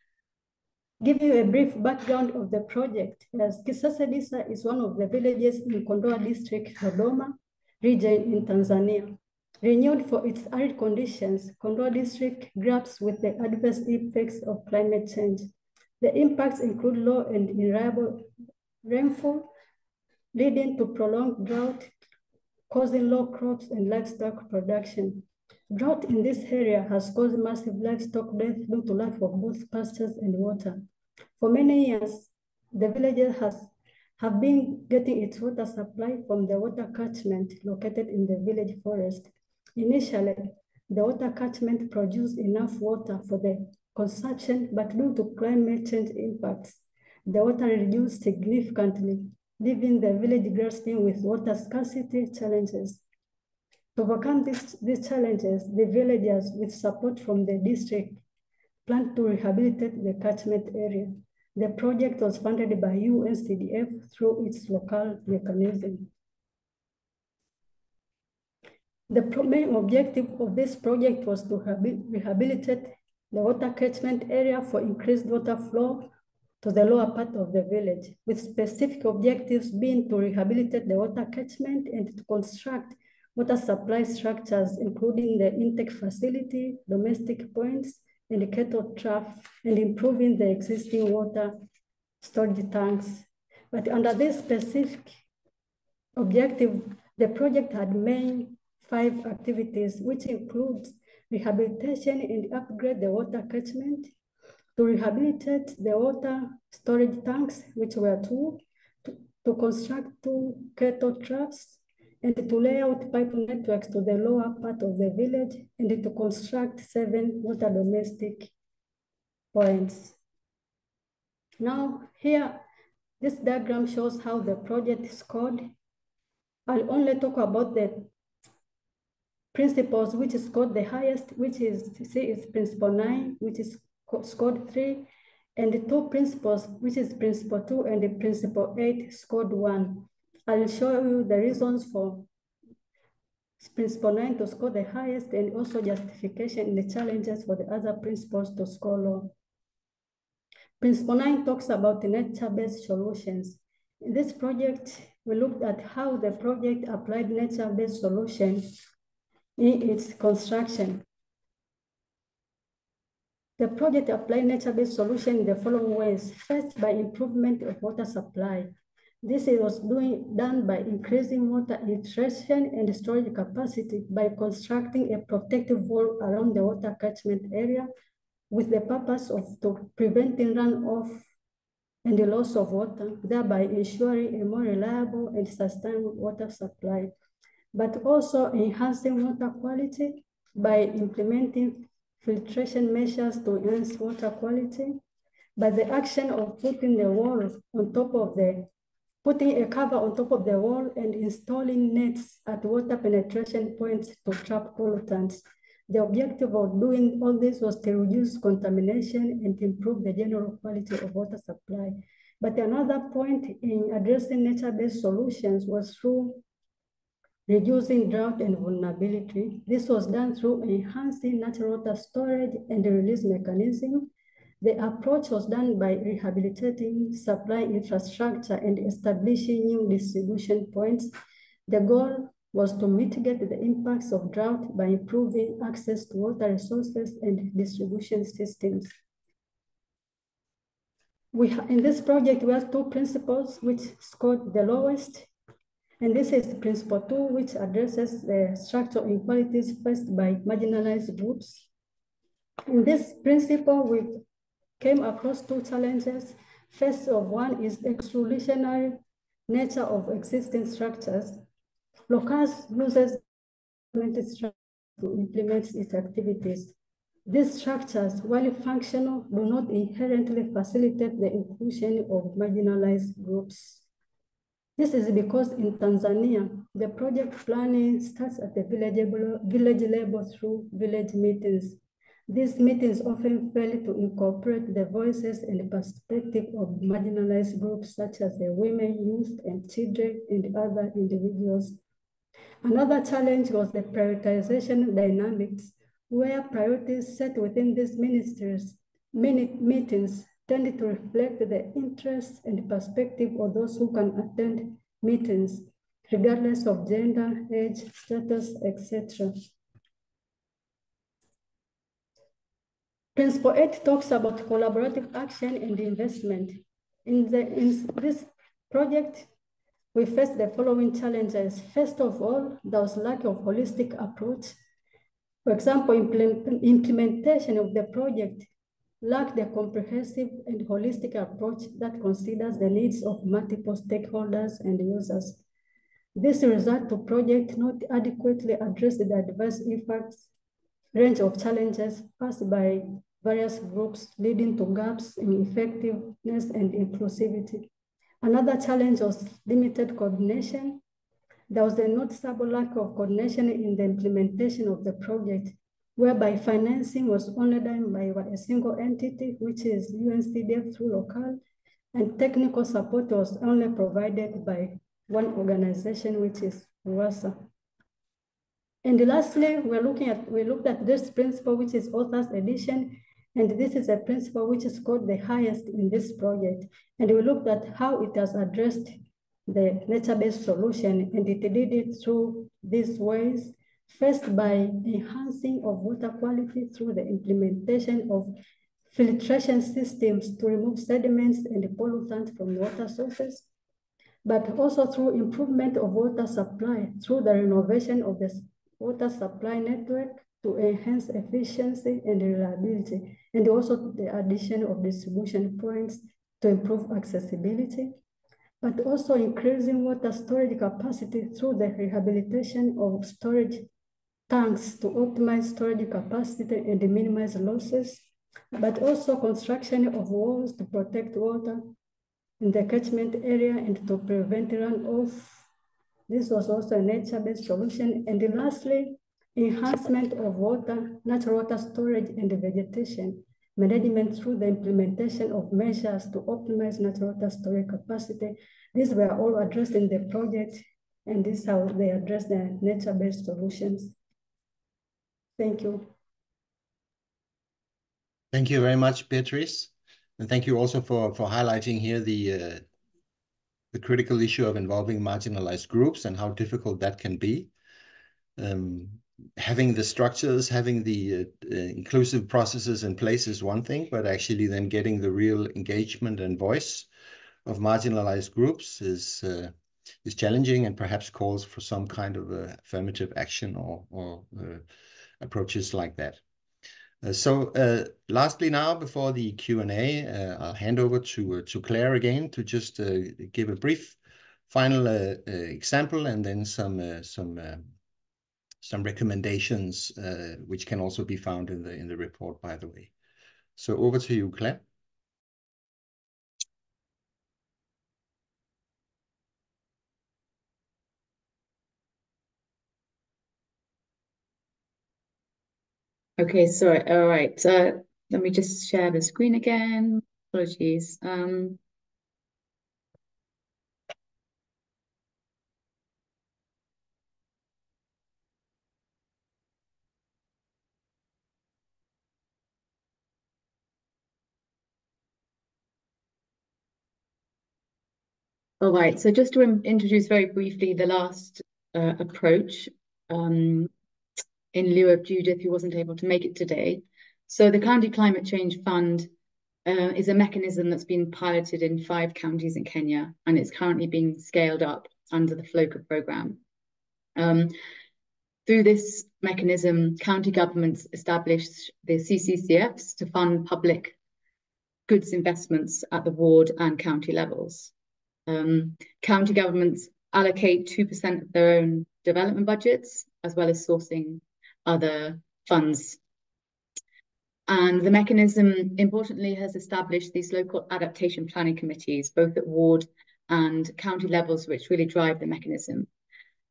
Give you a brief background of the project, as Kisese Dissa is one of the villages in Kondoa district, Dodoma region in Tanzania. Renowned for its arid conditions, Kondoa district grapples with the adverse effects of climate change. The impacts include low and unreliable rainfall, leading to prolonged drought, causing low crops and livestock production. Drought in this area has caused massive livestock death due to lack of both pastures and water. For many years, the villagers have been getting its water supply from the water catchment located in the village forest. Initially, the water catchment produced enough water for the consumption, but due to climate change impacts, the water reduced significantly, leaving the village grappling with water scarcity challenges. To overcome these challenges, the villagers, with support from the district, planned to rehabilitate the catchment area. The project was funded by USTF through its local mechanism. The main objective of this project was to rehabilitate the water catchment area for increased water flow to the lower part of the village, with specific objectives being to rehabilitate the water catchment and to construct water supply structures, including the intake facility, domestic points, and cattle trough, and improving the existing water storage tanks. But under this specific objective, the project had main 5 activities, which includes rehabilitation and upgrade the water catchment, to rehabilitate the water storage tanks, which were 2, to construct 2 cattle troughs, and to lay out pipe networks to the lower part of the village, and to construct 7 water domestic points. Now here, this diagram shows how the project scored. I'll only talk about the principles which scored the highest, which is principle 9, which is scored 3, and the 2 principles, which is principle 2 and the principle 8, scored 1. I'll show you the reasons for principle 9 to score the highest, and also justification and the challenges for the other principles to score low. Principle 9 talks about nature-based solutions. In this project, we looked at how the project applied nature-based solutions in its construction. The project applied nature-based solution in the following ways. First, by improvement of water supply. This was done by increasing water infiltration and storage capacity by constructing a protective wall around the water catchment area with the purpose of preventing runoff and the loss of water, thereby ensuring a more reliable and sustainable water supply, but also enhancing water quality by implementing filtration measures to enhance water quality, by the action of putting a cover on top of the wall and installing nets at water penetration points to trap pollutants. The objective of doing all this was to reduce contamination and improve the general quality of water supply. But another point in addressing nature-based solutions was through reducing drought and vulnerability. This was done through enhancing natural water storage and the release mechanism. The approach was done by rehabilitating supply infrastructure and establishing new distribution points. The goal was to mitigate the impacts of drought by improving access to water resources and distribution systems. In this project, we have 2 principles which scored the lowest. And this is principle 2, which addresses the structural inequalities faced by marginalized groups. In this principle, we came across 2 challenges. First of one is the exclusionary nature of existing structures. Locals uses to implement its activities. These structures, while functional, do not inherently facilitate the inclusion of marginalized groups. This is because in Tanzania, the project planning starts at the village level through village meetings. These meetings often fail to incorporate the voices and perspective of marginalized groups such as the women, youth, and children, and other individuals. Another challenge was the prioritization dynamics, where priorities set within these meetings tend to reflect the interests and perspective of those who can attend meetings, regardless of gender, age, status, etc. Principle 8 talks about collaborative action and investment. In this project, we faced the following challenges. First of all, there was lack of holistic approach. For example, implementation of the project lacked a comprehensive and holistic approach that considers the needs of multiple stakeholders and users. This resulted to project not adequately address the diverse effects, range of challenges faced by various groups, leading to gaps in effectiveness and inclusivity. Another challenge was limited coordination. There was a noticeable lack of coordination in the implementation of the project, whereby financing was only done by a single entity, which is UNCDF through local, and technical support was only provided by one organization, which is RWASA. And lastly, we looked at this principle, which is author's edition, and this is a principle which is scored the highest in this project. And we looked at how it has addressed the nature-based solution, and it did it through these ways. First, by enhancing of water quality through the implementation of filtration systems to remove sediments and pollutants from water sources, but also through improvement of water supply through the renovation of the water supply network to enhance efficiency and reliability, and also the addition of distribution points to improve accessibility, but also increasing water storage capacity through the rehabilitation of storage tanks to optimize storage capacity and minimize losses, but also construction of walls to protect water in the catchment area and to prevent runoff. This was also a nature-based solution. And lastly, enhancement of water, natural water storage and vegetation management through the implementation of measures to optimize natural water storage capacity. These were all addressed in the project, and this is how they address the nature-based solutions. Thank you. Thank you very much, Beatrice. And thank you also for highlighting here the critical issue of involving marginalized groups and how difficult that can be. Having the structures, having the inclusive processes in place is one thing, but actually then getting the real engagement and voice of marginalized groups is challenging and perhaps calls for some kind of affirmative action or approaches like that. So lastly now, before the Q&A, I'll hand over to Claire again to just give a brief final example and then some recommendations, which can also be found in the report, by the way. So over to you, Claire. Okay, sorry. All right. Let me just share the screen again. Apologies. All right. So just to introduce very briefly the last approach, in lieu of Judith, who wasn't able to make it today. So the County Climate Change Fund is a mechanism that's been piloted in 5 counties in Kenya, and it's currently being scaled up under the FLOCA programme. Through this mechanism, county governments established the CCCFs to fund public goods investments at the ward and county levels. County governments allocate 2% of their own development budgets, as well as sourcing other funds. And the mechanism, importantly, has established these local adaptation planning committees, both at ward and county levels, which really drive the mechanism.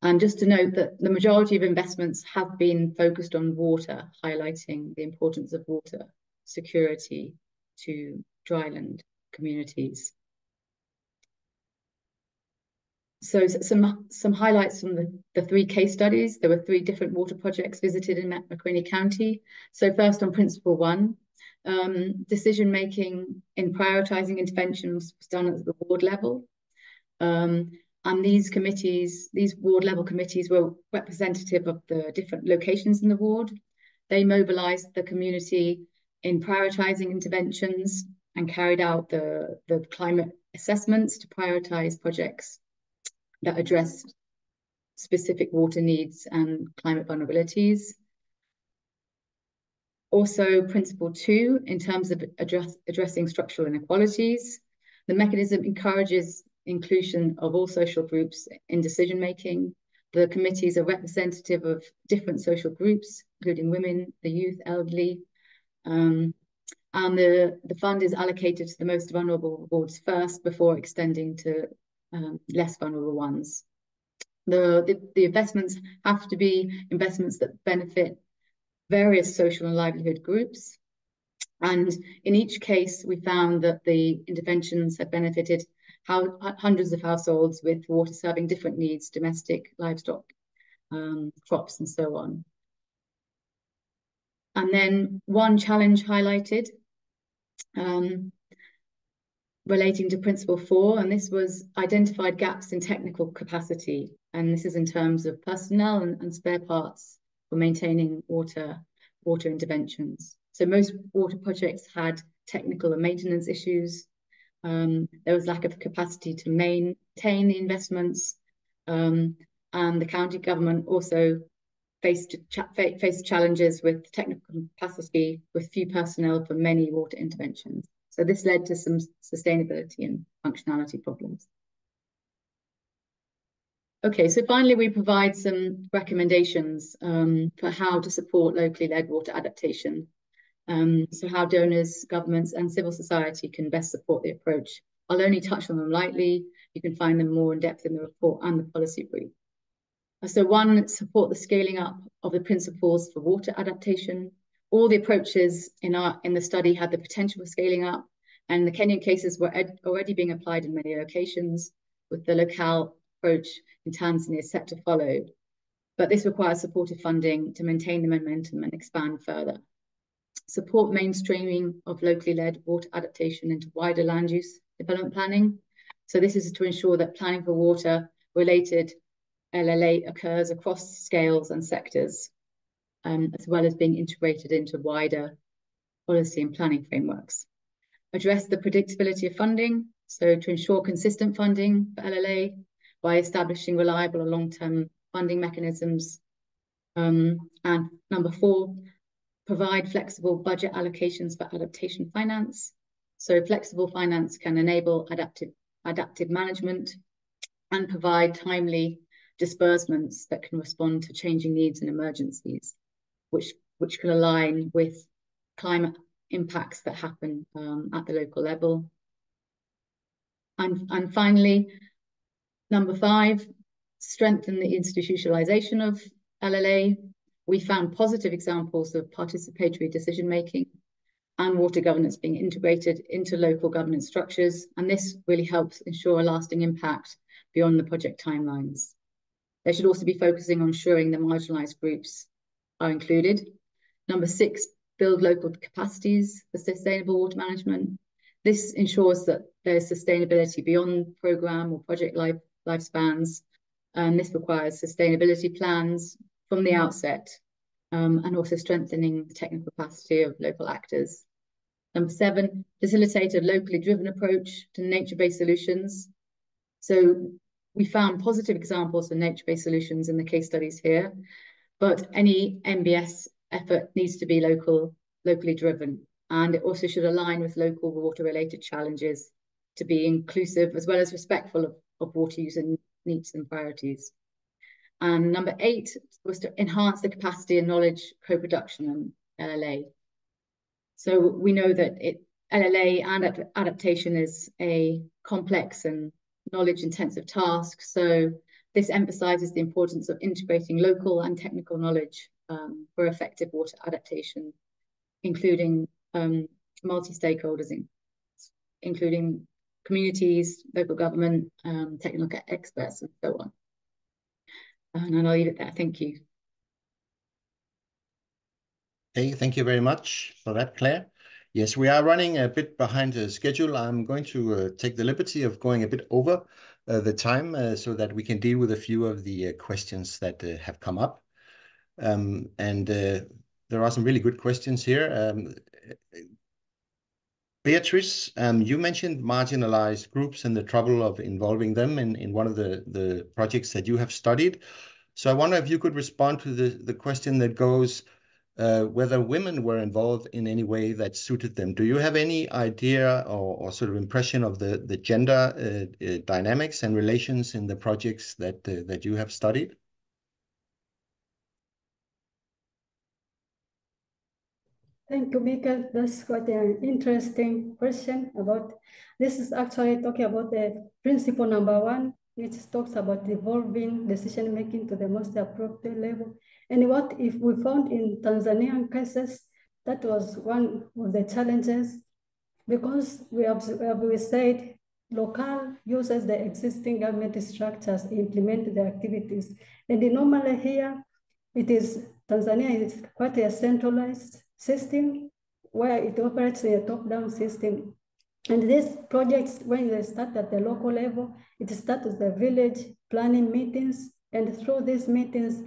And just to note that the majority of investments have been focused on water, highlighting the importance of water security to dryland communities. So some highlights from the 3 case studies. There were 3 different water projects visited in Macquarie County. So first on principle 1, decision-making in prioritising interventions was done at the ward level. And these committees, these ward level committees, were representative of the different locations in the ward. They mobilised the community in prioritising interventions and carried out the climate assessments to prioritise projects that address specific water needs and climate vulnerabilities. Also, principle 2, in terms of addressing structural inequalities, the mechanism encourages inclusion of all social groups in decision-making. The committees are representative of different social groups, including women, the youth, elderly, and the fund is allocated to the most vulnerable wards first before extending to less vulnerable ones. The investments have to be investments that benefit various social and livelihood groups. And in each case, we found that the interventions have benefited hundreds of households with water serving different needs, domestic, livestock, crops, and so on. And then one challenge highlighted relating to principle 4, and this was identified gaps in technical capacity. And this is in terms of personnel and spare parts for maintaining water interventions. So most water projects had technical and maintenance issues. There was lack of capacity to maintain the investments. And the county government also faced challenges with technical capacity with few personnel for many water interventions. So this led to some sustainability and functionality problems. Okay, so finally, we provide some recommendations for how to support locally led water adaptation. So how donors, governments, and civil society can best support the approach. I'll only touch on them lightly. You can find them more in depth in the report and the policy brief. So 1, support the scaling up of the principles for water adaptation. All the approaches in the study had the potential for scaling up, and the Kenyan cases were already being applied in many locations, with the locale approach in Tanzania set to follow. But this requires supportive funding to maintain the momentum and expand further. Support mainstreaming of locally led water adaptation into wider land use development planning. So this is to ensure that planning for water related LLA occurs across scales and sectors, as well as being integrated into wider policy and planning frameworks. Address the predictability of funding, so to ensure consistent funding for LLA by establishing reliable and long-term funding mechanisms. And number 4, provide flexible budget allocations for adaptation finance. So flexible finance can enable adaptive management and provide timely disbursements that can respond to changing needs and emergencies, which can align with climate impacts that happen at the local level. And finally, number 5, strengthen the institutionalization of LLA. We found positive examples of participatory decision-making and water governance being integrated into local governance structures, and this really helps ensure a lasting impact beyond the project timelines. They should also be focusing on ensuring the marginalised groups are included. Number 6, build local capacities for sustainable water management. This ensures that there's sustainability beyond programme or project lifespans, and this requires sustainability plans from the outset, and also strengthening the technical capacity of local actors. Number 7, facilitate a locally driven approach to nature-based solutions. So we found positive examples of nature-based solutions in the case studies here, but any NBS effort needs to be locally driven, and it also should align with local water-related challenges to be inclusive as well as respectful of water user needs and priorities. And number 8 was to enhance the capacity and knowledge co-production in LLA. So we know that LLA and adaptation is a complex and knowledge-intensive task. So this emphasizes the importance of integrating local and technical knowledge for effective water adaptation, including multi-stakeholders, including communities, local government, technical experts, and so on. And I'll leave it there. Thank you. Okay, thank you very much for that, Claire. Yes, we are running a bit behind the schedule. I'm going to take the liberty of going a bit over the time so that we can deal with a few of the questions that have come up. There are some really good questions here. Beatrice, you mentioned marginalized groups and the trouble of involving them in one of the projects that you have studied. So I wonder if you could respond to the question that goes, whether women were involved in any way that suited them. Do you have any idea or sort of impression of the gender dynamics and relations in the projects that you have studied? Thank you, Mikkel. That's quite an interesting question about, this is actually talking about the principle number 1, which talks about devolving decision-making to the most appropriate level. And what if we found in Tanzanian cases, that was one of the challenges, because we said local uses the existing government structures to implement the activities. And normally here, Tanzania is quite a centralized system where it operates a top-down system. And these projects, when they start at the local level, it starts with the village planning meetings. And through these meetings,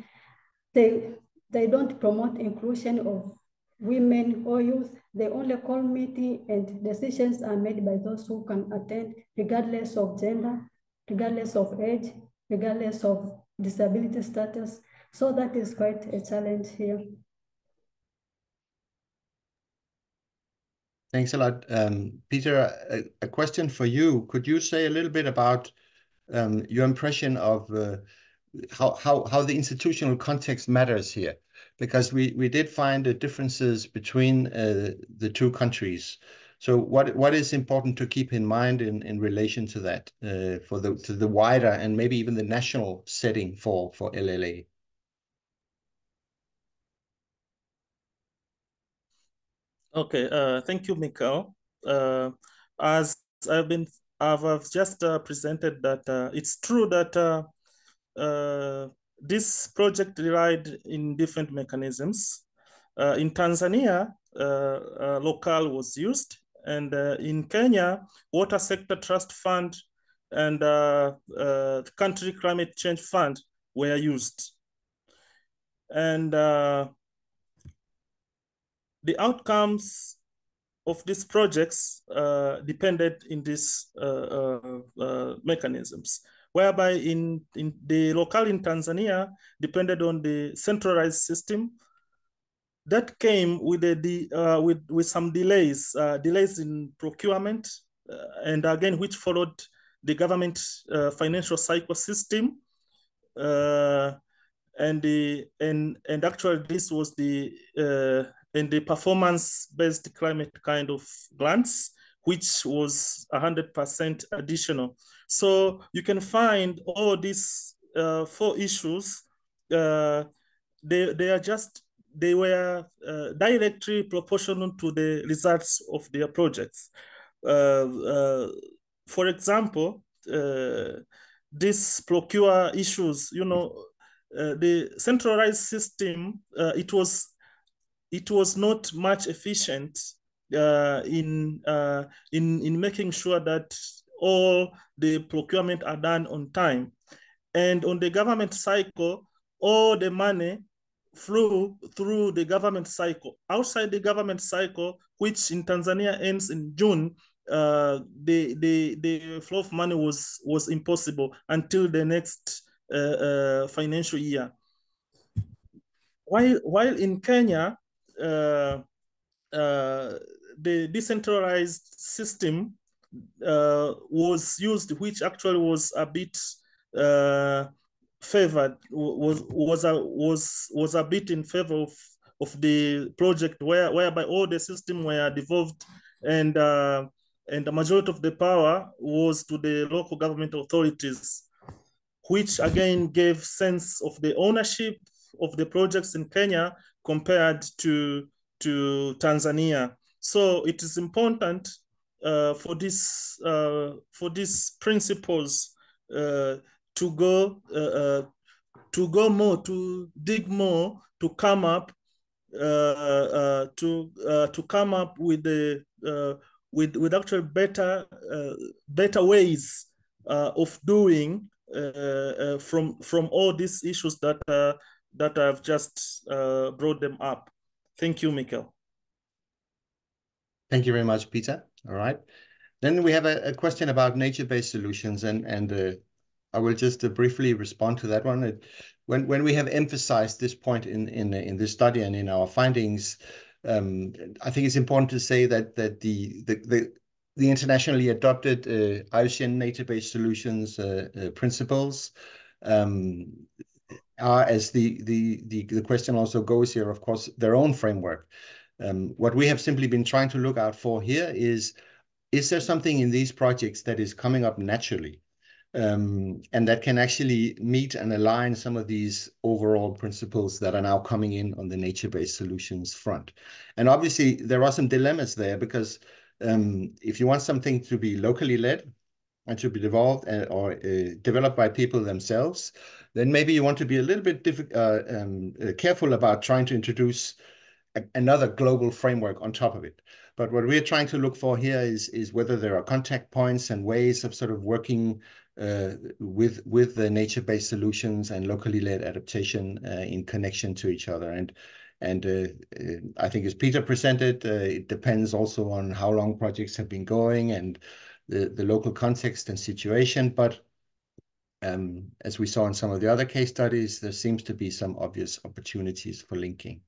they don't promote inclusion of women or youth. They only call meeting, and decisions are made by those who can attend, regardless of gender, regardless of age, regardless of disability status. So that is quite a challenge here. Thanks a lot. Peter, a question for you. Could you say a little bit about your impression of how the institutional context matters here? Because we did find differences between the two countries. So what is important to keep in mind in relation to that to the wider and maybe even the national setting for LLA? Okay, thank you, Mikkel. As I've just presented that it's true that this project relied in different mechanisms. In Tanzania, local was used, and in Kenya, Water Sector Trust Fund and Country Climate Change Fund were used. And the outcomes of these projects depended in these mechanisms, whereby in the local in Tanzania depended on the centralized system that came with with some delays in procurement, and again which followed the government financial cycle system, and actually this was the performance-based climate kind of grants, which was 100% additional. So you can find all these 4 issues. They were directly proportional to the results of their projects. For example, these procure issues, the centralized system, it was not much efficient in making sure that all the procurement are done on time. And on the government cycle, all the money flew through the government cycle. Outside the government cycle, which in Tanzania ends in June, the flow of money was impossible until the next financial year. While in Kenya, the decentralized system was used, which actually was a bit favored, was a bit in favor the project, whereby all the system were devolved, and the majority of the power was to the local government authorities, which again gave sense of the ownership of the projects in Kenya compared to Tanzania. So it is important for these principles to go more, to dig more, to come up with the with actual better ways of doing from all these issues that I've just brought them up. Thank you, Mikkel. Thank you very much, Peter. All right. Then we have a question about nature-based solutions, and I will just briefly respond to that one. When we have emphasized this point in this study and in our findings, I think it's important to say that the internationally adopted IUCN nature-based solutions principles are, as the question also goes here, of course, their own framework. What we have simply been trying to look out for here is there something in these projects that is coming up naturally, and that can actually meet and align some of these overall principles that are now coming in on the nature-based solutions front. And obviously, there are some dilemmas there, because if you want something to be locally led and to be developed or developed by people themselves, then maybe you want to be a little bit careful about trying to introduce another global framework on top of it. But what we're trying to look for here is whether there are contact points and ways of sort of working with the nature-based solutions and locally led adaptation in connection to each other. And I think, as Peter presented, it depends also on how long projects have been going and the local context and situation. But as we saw in some of the other case studies, there seems to be some obvious opportunities for linking.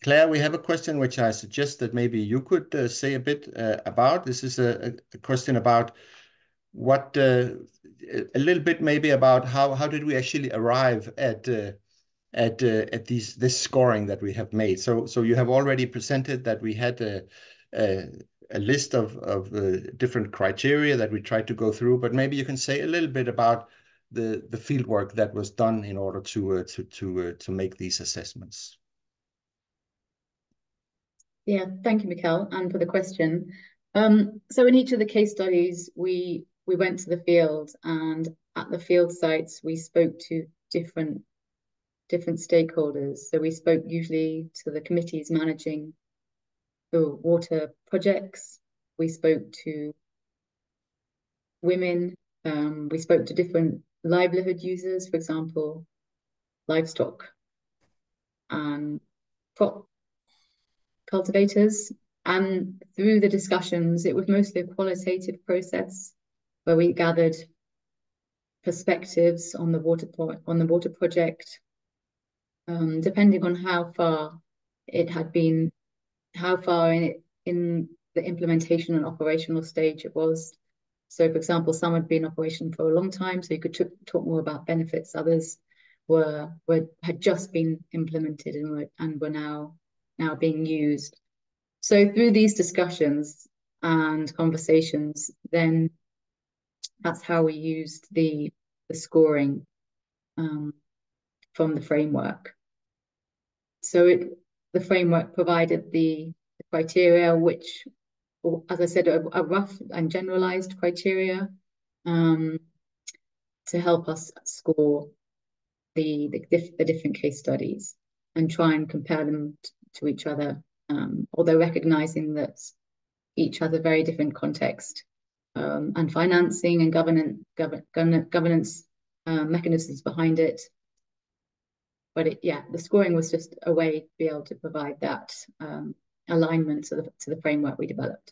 Claire, we have a question which I suggest that maybe you could say a bit about. This is a question about what, a little bit maybe about how did we actually arrive at this scoring that we have made. So you have already presented that we had a list of different criteria that we tried to go through, but maybe you can say a little bit about the field work that was done in order to make these assessments. Yeah, thank you, Mikkel, and for the question. So in each of the case studies, we went to the field, and at the field sites, we spoke to different stakeholders. So we spoke usually to the committees managing the water projects. We spoke to women. We spoke to different livelihood users, for example, livestock and crop cultivators. And through the discussions, it was mostly a qualitative process where we gathered perspectives on the water project, depending on how far it had been, how far in the implementation and operational stage it was. So, for example, some had been in operation for a long time, so you could talk more about benefits. Others had just been implemented and were now being used. So through these discussions and conversations, then that's how we used the scoring from the framework. So the framework provided the criteria, which, as I said, a rough and generalized criteria to help us score the different case studies and try and compare them to each other, although recognizing that each has a very different context and financing and governance mechanisms behind it. But the scoring was just a way to be able to provide that alignment to the framework we developed.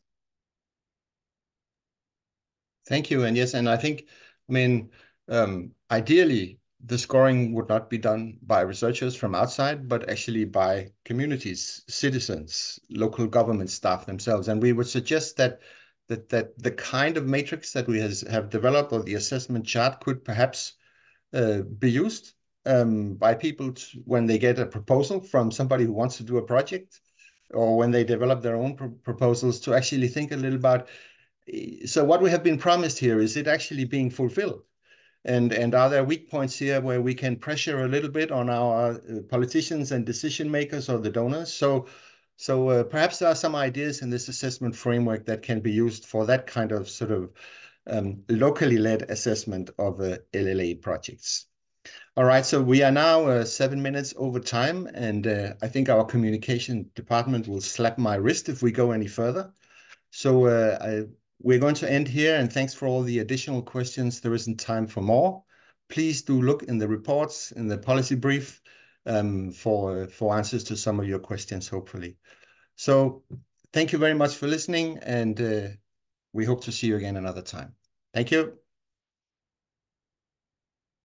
Thank you. And yes, and I think, I mean, ideally, the scoring would not be done by researchers from outside, but actually by communities, citizens, local government staff themselves. And we would suggest that the kind of matrix that we have developed, or the assessment chart, could perhaps be used by people when they get a proposal from somebody who wants to do a project, or when they develop their own proposals, to actually think a little about, so what we have been promised here, is it actually being fulfilled? And are there weak points here where we can pressure a little bit on our politicians and decision makers or the donors? So perhaps there are some ideas in this assessment framework that can be used for that kind of sort of locally led assessment of LLA projects. All right, so we are now 7 minutes over time, and I think our communication department will slap my wrist if we go any further. So we're going to end here, and thanks for all the additional questions. There isn't time for more. Please do look in the reports, in the policy brief, for answers to some of your questions, hopefully. So thank you very much for listening, and we hope to see you again another time. Thank you.